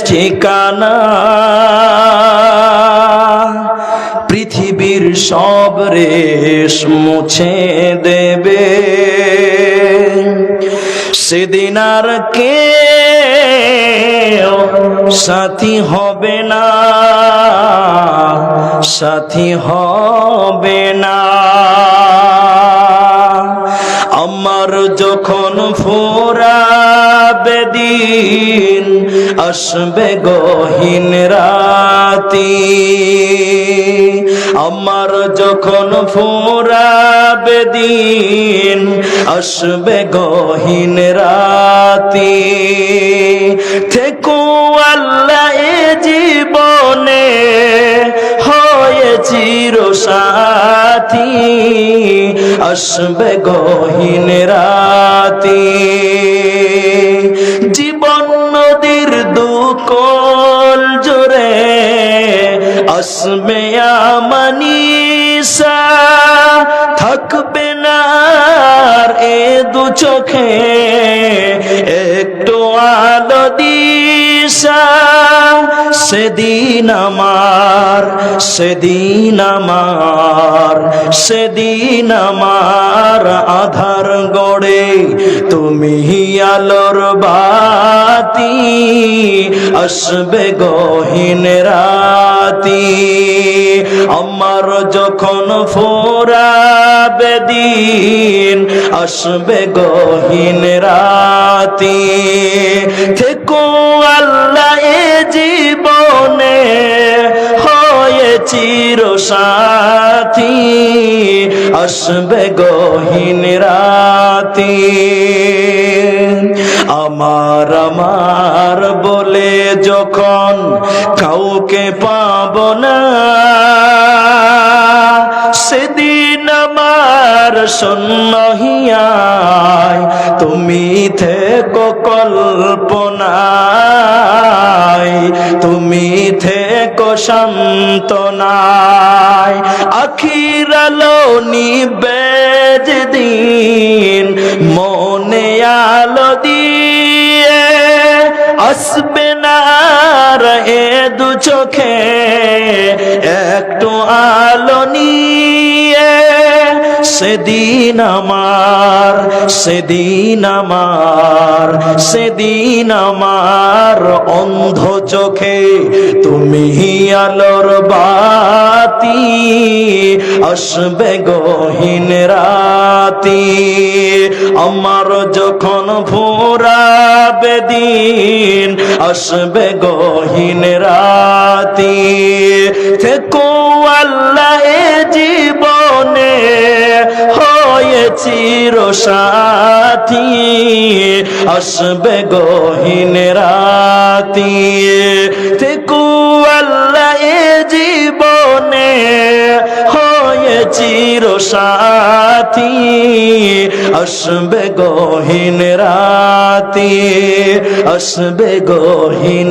ঠিকানা পৃথিবীর সব রেশ মুছে দেবে। সেদিন আর কেউ সাথী হবে না, সাথী হবে না। আমার যখন ফুরাবে দিন, আসবে গহীন রাতি। আমার যখন ফুরাবে দিন, আসবে গহীন রাতি। থেকো আল্লাহ এ জীবনে হয়ে চিরসাথী, আসবে গহীন রাতি। জীবন নদীর দুকল জোরে আসবে আমানিসা, থাকবে না আর এ দু চোখে একটু আলো দিশা। সেদিন আমার, সেদিন আমার, সেদিন আমার আধার গড়ে তুমি আলোর বাতি, আসবে গহীন রাতি। আমার যখন ফুরাবে দিন, আসবে গহীন রাতি। থেকো আল্লাহ এ জীবনে হয়ে চিরসাথী, আসবে গহীন রাতি। আমার আমার বলে যখন কাউকে পাব না, সেদিন আমার শূন্য হিয়ায় তুমি থেকো কল্পনায়, তুমি থেকো সান্ত্বনায়। আখির আলো নিবে যেদিন, মনে আলো দিয়ে আসবে না আর এ দু চোখে একটু আলো নিয়ে। সেদিন আমার, সেদিন আমার, সেদিন আমার অন্ধ চোখে তুমি আলোর বাতি, আসবে গহীন রাতি। আমার যখন ফুরাবে দিন, আসবে গহীন রাতি। থেকো আল্লাহ এ জীবনে হয়ে চিরসাথী, আসবে গহীন রাতি। থেকো আল্লাহ এ জীবনে হয়ে চিরসাথী, আসবে গহীন রাতি, আসবে গহীন